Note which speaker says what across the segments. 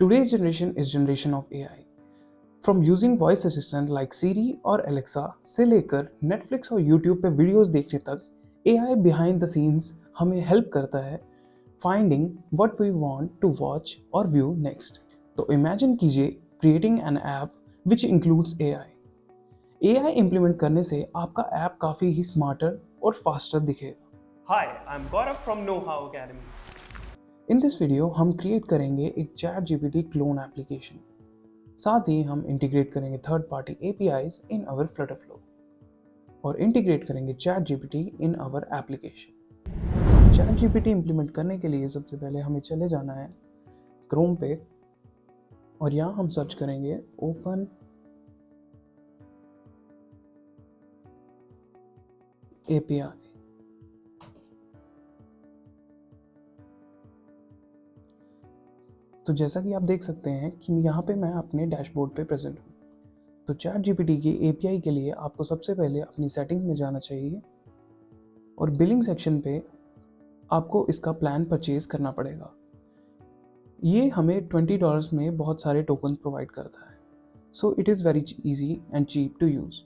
Speaker 1: Today's generation is generation of AI. From using voice assistant like Siri और Alexa से लेकर Netflix और YouTube पे वीडियोस देखने तक AI बिहाइंड द सीन्स हमें हेल्प करता है finding what we want to watch और व्यू नेक्स्ट। तो इमेजिन कीजिए creating an app which includes AI। AI implement करने से आपका ऐप काफ़ी ही स्मार्टर और फास्टर दिखेगा।
Speaker 2: Hi, I'm Gaurav from Know How Academy.
Speaker 1: In this video हम क्रिएट करेंगे एक ChatGPT क्लोन एप्लीकेशन। साथ ही हम इंटीग्रेट करेंगे third party APIs in our FlutterFlow और इंटीग्रेट करेंगे ChatGPT in our application. ChatGPT implement करने के लिए सबसे पहले हमें चले जाना है क्रोम पे और यहाँ हम सर्च करेंगे ओपन API। तो जैसा कि आप देख सकते हैं कि यहाँ पे मैं अपने डैशबोर्ड पे प्रेजेंट हूँ। तो ChatGPT की API के लिए आपको सबसे पहले अपनी सेटिंग में जाना चाहिए और बिलिंग सेक्शन पे आपको इसका प्लान परचेज करना पड़ेगा। ये हमें $20 में बहुत सारे टोकन प्रोवाइड करता है। So it is very easy and cheap to use.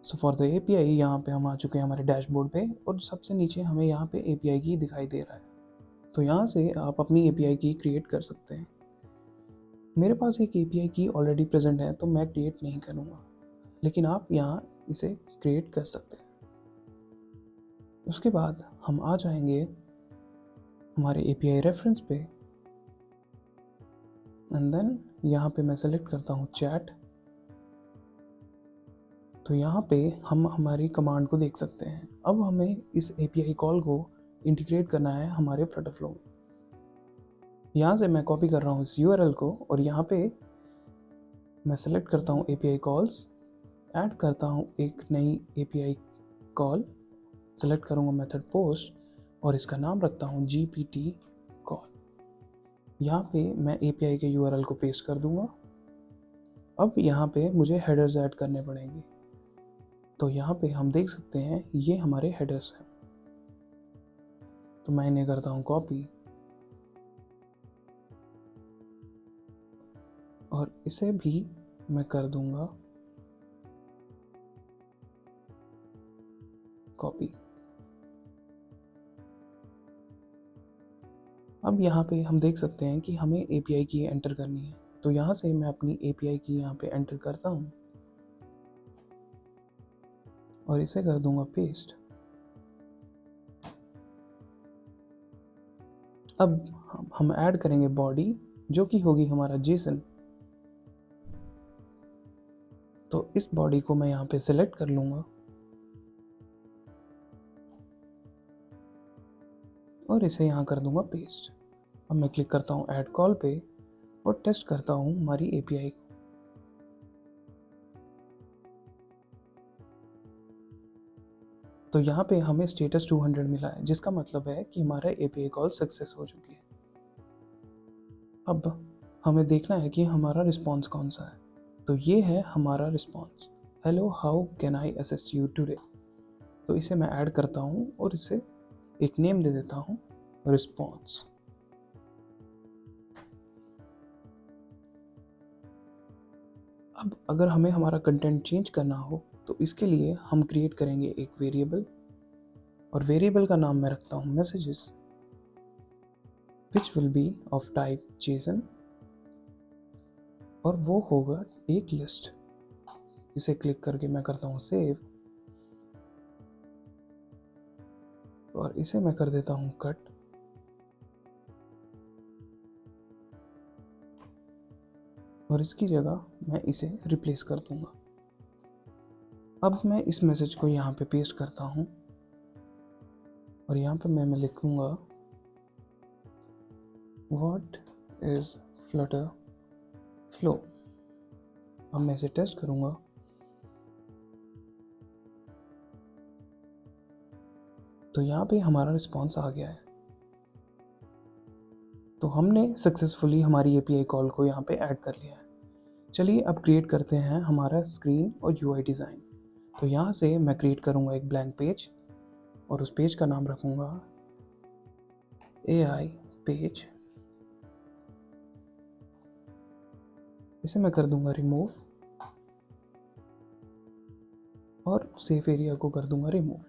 Speaker 1: So for the API यहाँ पे हम आ चुके हैं हमारे डैशबोर्ड पे और सबसे नीचे हमें यहाँ पे API की दिखाई दे रहा है। तो यहाँ से आप अपनी API की क्रिएट कर सकते हैं। मेरे पास एक API की ऑलरेडी प्रेजेंट है तो मैं क्रिएट नहीं करूँगा, लेकिन आप यहाँ इसे क्रिएट कर सकते हैं। उसके बाद हम आ जाएंगे हमारे API रेफरेंस पे एंड देन यहाँ पे मैं सेलेक्ट करता हूँ चैट। तो यहाँ पे हम हमारी कमांड को देख सकते हैं। अब हमें इस API कॉल को इंटीग्रेट करना है हमारे फ्लटरफ्लो में। यहाँ से मैं कॉपी कर रहा हूँ इस URL को और यहाँ पे मैं सेलेक्ट करता हूँ API कॉल्स, ऐड करता हूँ एक नई API कॉल, सेलेक्ट करूँगा मेथड पोस्ट और इसका नाम रखता हूँ GPT कॉल। यहाँ पे मैं API के URL को पेस्ट कर दूँगा। अब यहाँ पे मुझे हेडर्स ऐड करने पड़ेंगे। तो यहाँ पे हम देख सकते हैं ये हमारे हेडर्स हैं। तो मैं इन्हें करता हूँ कॉपी और इसे भी मैं कर दूँगा कॉपी। अब यहाँ पे हम देख सकते हैं कि हमें API की एंटर करनी है। तो यहाँ से मैं अपनी API की यहाँ पे एंटर करता हूँ और इसे कर दूंगा पेस्ट। अब हम ऐड करेंगे बॉडी जो कि होगी हमारा JSON। तो इस बॉडी को मैं यहाँ पे सिलेक्ट कर लूँगा और इसे यहाँ कर दूंगा पेस्ट। अब मैं क्लिक करता हूँ ऐड कॉल पे और टेस्ट करता हूँ हमारी API को। तो यहाँ पे हमें स्टेटस 200 मिला है, जिसका मतलब है कि हमारा API कॉल सक्सेस हो चुकी है। अब हमें देखना है कि हमारा रिस्पॉन्स कौन सा है। तो ये है हमारा response, hello how can I assist you today. तो इसे मैं ऐड करता हूँ और इसे एक नेम दे देता हूँ रिस्पॉन्स। अब अगर हमें हमारा कंटेंट चेंज करना हो तो इसके लिए हम क्रिएट करेंगे एक वेरिएबल और वेरिएबल का नाम मैं रखता हूँ messages which will B of type JSON और वो होगा एक लिस्ट। इसे क्लिक करके मैं करता हूँ सेव और इसे मैं कर देता हूँ कट और इसकी जगह मैं इसे रिप्लेस कर दूंगा। अब मैं इस मैसेज को यहाँ पे पेस्ट करता हूँ और यहाँ पे मैं लिखूंगा व्हाट इज फ्लटर फ्लो। अब मैं इसे टेस्ट करूँगा। तो यहाँ पे हमारा रिस्पॉन्स आ गया है। तो हमने सक्सेसफुली हमारी API कॉल को यहाँ पे ऐड कर लिया है। चलिए अब क्रिएट करते हैं हमारा स्क्रीन और UI डिज़ाइन। तो यहाँ से मैं क्रिएट करूँगा एक ब्लैंक पेज और उस पेज का नाम रखूँगा AI पेज इसे मैं कर दूंगा रिमूव और सेफ एरिया को कर दूंगा रिमूव।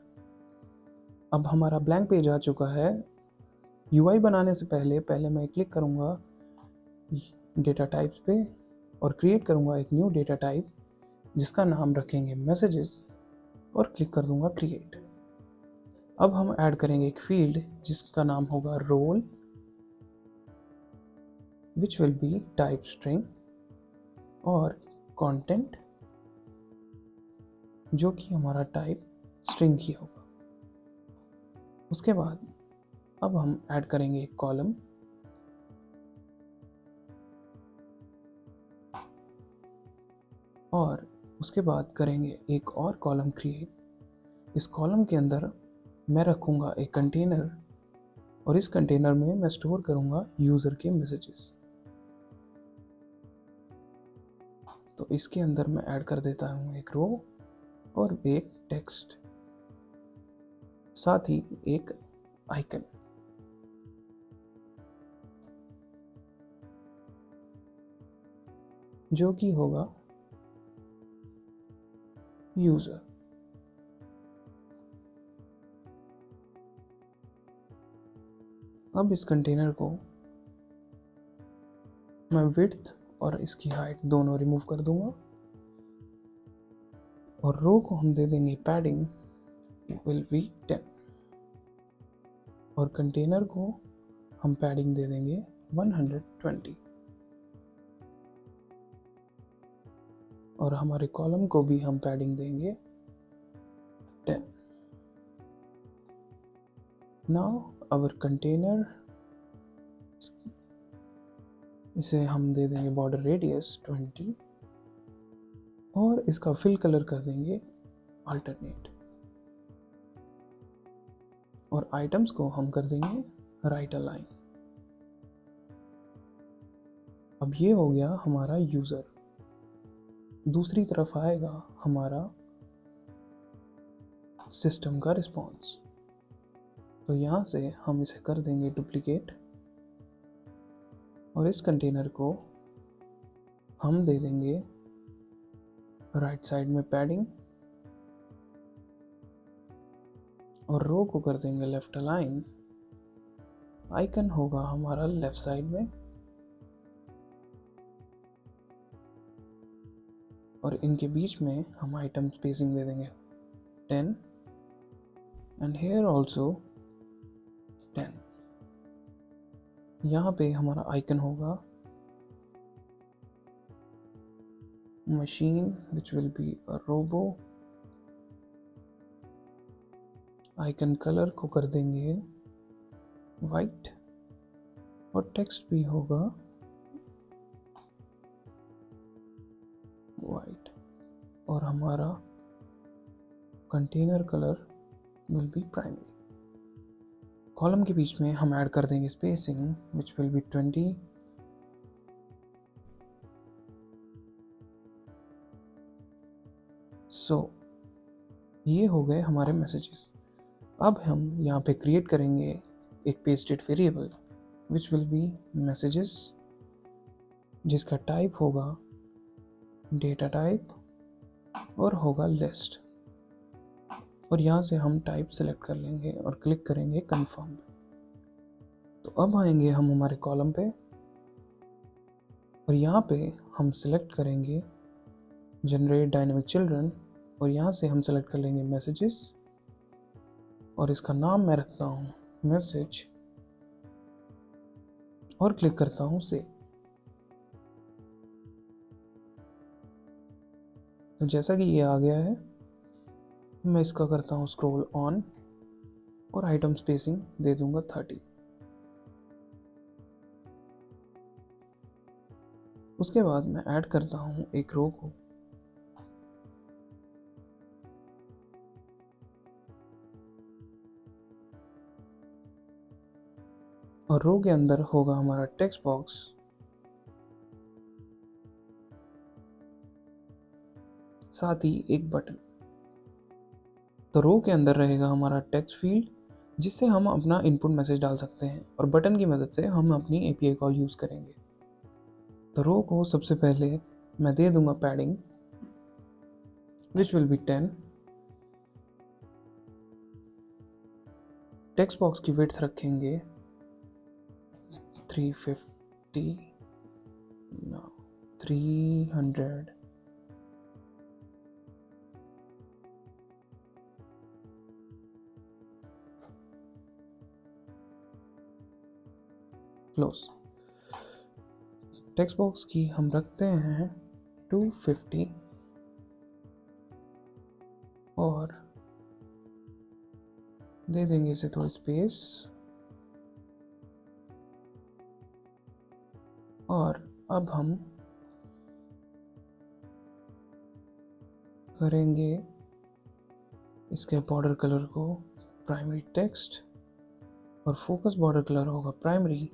Speaker 1: अब हमारा ब्लैंक पेज आ चुका है। यूआई बनाने से पहले मैं क्लिक करूंगा डेटा टाइप्स पे और क्रिएट करूंगा एक न्यू डेटा टाइप जिसका नाम रखेंगे मैसेजेस और क्लिक कर दूंगा क्रिएट। अब हम ऐड करेंगे एक फील्ड जिसका नाम होगा role which will be type string और कंटेंट जो कि हमारा टाइप स्ट्रिंग ही होगा। उसके बाद अब हम ऐड करेंगे एक कॉलम और उसके बाद करेंगे एक और कॉलम क्रिएट। इस कॉलम के अंदर मैं रखूँगा एक कंटेनर और इस कंटेनर में मैं स्टोर करूँगा यूज़र के मैसेजेस। तो इसके अंदर मैं ऐड कर देता हूँ एक रो और एक टेक्स्ट, साथ ही एक आइकन। जो कि होगा यूज़र। अब इस कंटेनर को मैं विड्थ और इसकी हाइट दोनों रिमूव कर दूंगा और रो को हम दे देंगे पैडिंग विल बी 10 और कंटेनर को हम पैडिंग दे देंगे 120 और हमारे कॉलम को भी हम पैडिंग देंगे 10। नाउ आवर कंटेनर, इसे हम दे देंगे बॉर्डर रेडियस 20 और इसका फिल कलर कर देंगे अल्टरनेट और आइटम्स को हम कर देंगे राइट अलाइन। अब ये हो गया हमारा यूज़र। दूसरी तरफ आएगा हमारा सिस्टम का रिस्पॉन्स। तो यहाँ से हम इसे कर देंगे डुप्लीकेट और इस कंटेनर को हम दे देंगे राइट साइड में पैडिंग और रो को कर देंगे लेफ्ट अलाइन। आइकन होगा हमारा लेफ्ट साइड में और इनके बीच में हम आइटम स्पेसिंग दे देंगे 10 एंड हेयर ऑल्सो 10। यहाँ पे हमारा आइकन होगा machine which will be a robot. Icon colour को कर देंगे वाइट और टेक्स्ट भी होगा वाइट और हमारा container colour will be primary. Column के बीच में हम ऐड कर देंगे स्पेसिंग विच विल बी 20 ये हो गए हमारे मैसेजेस। अब हम यहाँ पे क्रिएट करेंगे एक pasted variable which will B messages जिसका टाइप होगा डेटा टाइप और होगा लिस्ट और यहाँ से हम टाइप सेलेक्ट कर लेंगे और क्लिक करेंगे कंफर्म। तो अब आएंगे हम हमारे कॉलम पे और यहाँ पे हम सेलेक्ट करेंगे जनरेट डायनेमिक चिल्ड्रन और यहाँ से हम सेलेक्ट कर लेंगे मैसेजेस और इसका नाम मैं रखता हूँ मैसेज और क्लिक करता हूँ सेव। तो जैसा कि ये आ गया है मैं इसका करता हूँ स्क्रॉल ऑन और आइटम स्पेसिंग दे दूंगा 30। उसके बाद मैं ऐड करता हूँ एक रो को और रो के अंदर होगा हमारा टेक्स्ट बॉक्स साथ ही एक बटन। तो रो के अंदर रहेगा हमारा टेक्स्ट फील्ड जिससे हम अपना इनपुट मैसेज डाल सकते हैं और बटन की मदद से हम अपनी API कॉल यूज़ करेंगे। तो रो को सबसे पहले मैं दे दूंगा padding which will B 10। Text box की विड्थ रखेंगे 350 no 300। क्लोज। टेक्स्ट बॉक्स की हम रखते हैं 250 और दे देंगे इसे थोड़ी स्पेस और अब हम करेंगे इसके बॉर्डर कलर को प्राइमरी टेक्स्ट और फोकस बॉर्डर कलर होगा प्राइमरी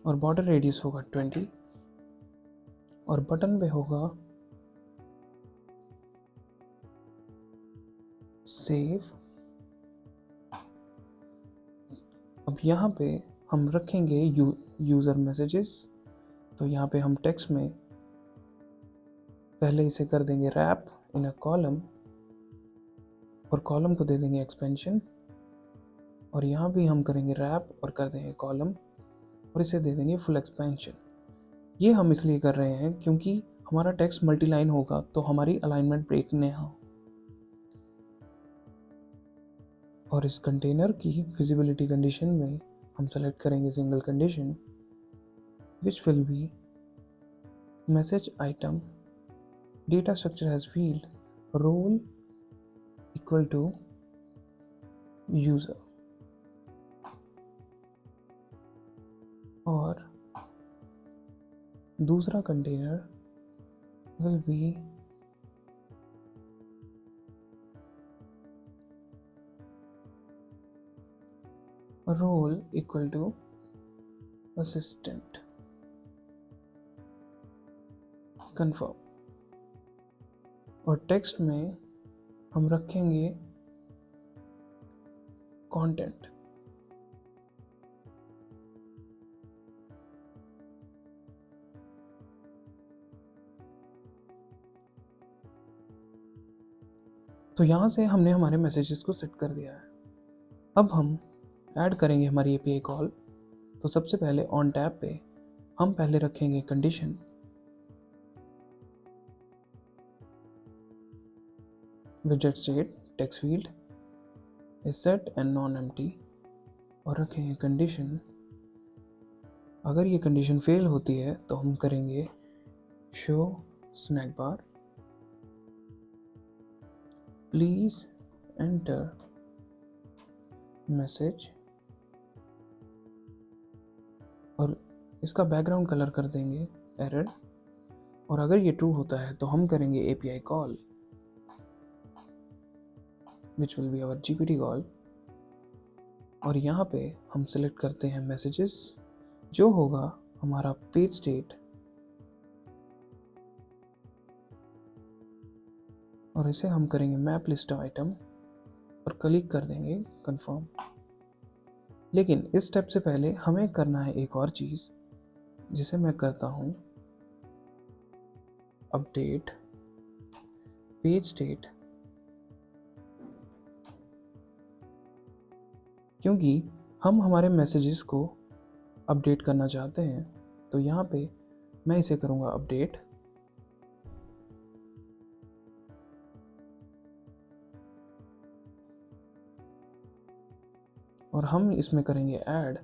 Speaker 1: और बॉर्डर रेडियस होगा 20 और बटन पे होगा सेव। अब यहाँ पे हम रखेंगे यूज़र मैसेजेस। तो यहाँ पे हम टेक्स्ट में पहले इसे कर देंगे रैप इन अ कॉलम और कॉलम को दे देंगे एक्सपेंशन और यहाँ भी हम करेंगे रैप और कर देंगे कॉलम और इसे दे देंगे फुल एक्सपेंशन। ये हम इसलिए कर रहे हैं क्योंकि हमारा टेक्स्ट मल्टीलाइन होगा तो हमारी अलाइनमेंट ब्रेक नहीं हो। और इस कंटेनर की विजिबिलिटी कंडीशन में हम सेलेक्ट करेंगे single condition which will be message item data structure has field role equal to user और दूसरा container will be role equal to assistant confirm और टेक्स्ट में हम रखेंगे कंटेंट। तो यहाँ से हमने हमारे मैसेजेस को सेट कर दिया है। अब हम ऐड करेंगे हमारी एपीआई कॉल। तो सबसे पहले ऑन टैब पे हम पहले रखेंगे condition widget state text field is set and non-empty और रखेंगे कंडीशन। अगर ये कंडीशन फेल होती है तो हम करेंगे show snack bar please enter message और इसका बैकग्राउंड कलर कर देंगे एरर और अगर ये ट्रू होता है तो हम करेंगे API call which will be our GPT call और यहाँ पे हम सेलेक्ट करते हैं मैसेजेस जो होगा हमारा पेज स्टेट और इसे हम करेंगे मैप लिस्ट आइटम और क्लिक कर देंगे कंफर्म। लेकिन इस स्टेप से पहले हमें करना है एक और चीज़ जिसे मैं करता हूँ अपडेट पेज स्टेट क्योंकि हम हमारे मैसेजेस को अपडेट करना चाहते हैं। तो यहाँ पे मैं इसे करूँगा अपडेट और हम इसमें करेंगे ऐड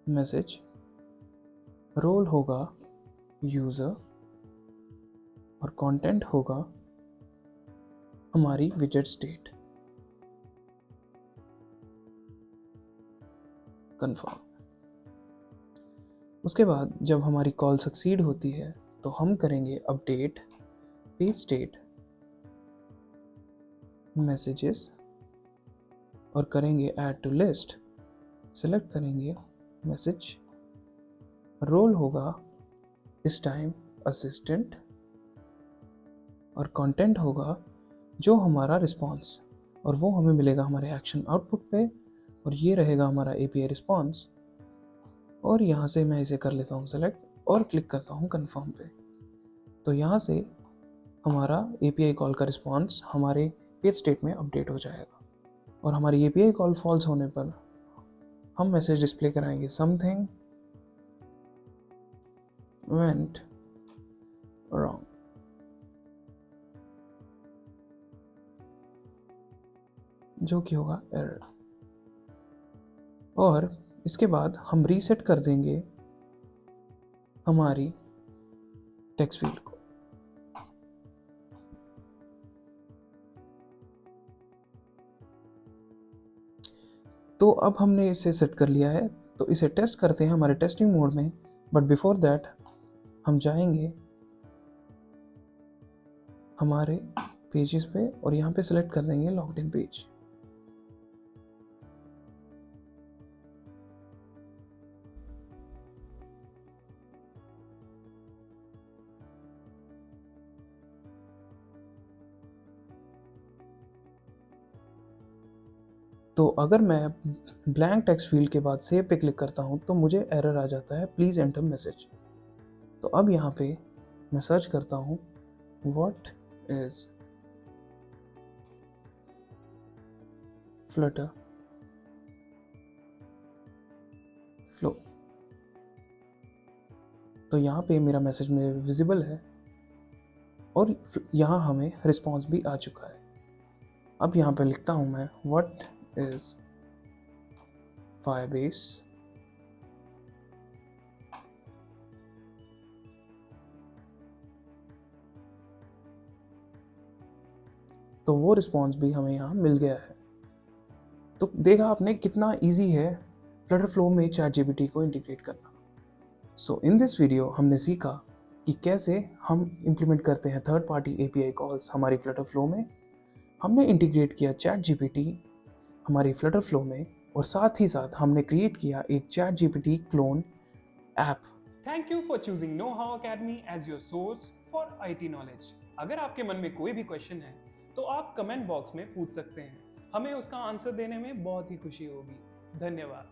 Speaker 1: मैसेज रोल होगा यूज़र और कंटेंट होगा हमारी विजेट स्टेट कंफर्म। उसके बाद जब हमारी कॉल सक्सीड होती है तो हम करेंगे अपडेट पेज स्टेट मैसेजेस और करेंगे ऐड टू लिस्ट। सेलेक्ट करेंगे मैसेज रोल होगा इस टाइम असिस्टेंट और कंटेंट होगा जो हमारा रिस्पॉन्स और वो हमें मिलेगा हमारे एक्शन आउटपुट पे और ये रहेगा हमारा एपीआई रिस्पॉन्स। और यहाँ से मैं इसे कर लेता हूँ सेलेक्ट और क्लिक करता हूँ कन्फर्म पे। तो यहाँ से हमारा API कॉल का रिस्पॉन्स हमारे पेज स्टेट में अपडेट हो जाएगा और हमारी API कॉल फॉल्स होने पर हम मैसेज डिस्प्ले कराएंगे समथिंग वेंट रॉन्ग। जो कि होगा एरर। और इसके बाद हम रीसेट कर देंगे हमारी टेक्स्ट फील्ड को। तो अब हमने इसे सेट कर लिया है, तो इसे टेस्ट करते हैं हमारे टेस्टिंग मोड में। बट बिफोर दैट हम जाएंगे हमारे पेजेस पे और यहाँ पे सिलेक्ट कर देंगे लॉग्ड इन पेज। तो अगर मैं ब्लैंक टेक्स्ट फील्ड के बाद सेव पे क्लिक करता हूँ तो मुझे एरर आ जाता है प्लीज़ एंटर मैसेज। तो अब यहाँ पे मैं सर्च करता हूँ व्हाट इज फ्लटर फ्लो। तो यहाँ पे मेरा मैसेज मेरे विजिबल है और यहाँ हमें रिस्पॉन्स भी आ चुका है। अब यहाँ पे लिखता हूँ मैं व्हाट इज फायरबेस तो वो रिस्पॉन्स भी हमें यहाँ मिल गया है। तो देखा आपने कितना इजी है फ्लटर फ्लो में ChatGPT को इंटीग्रेट करना। सो इन दिस वीडियो हमने सीखा कि कैसे हम इम्प्लीमेंट करते हैं थर्ड पार्टी API कॉल्स हमारी फ्लटर फ्लो में। हमने इंटीग्रेट किया ChatGPT हमारी फ्लटर फ्लो में और साथ ही साथ हमने क्रिएट किया एक ChatGPT clone app.
Speaker 2: Thank you for choosing Know How Academy as your source for IT knowledge. अगर आपके मन में कोई भी क्वेश्चन है तो आप कमेंट बॉक्स में पूछ सकते हैं, हमें उसका आंसर देने में बहुत ही खुशी होगी। धन्यवाद।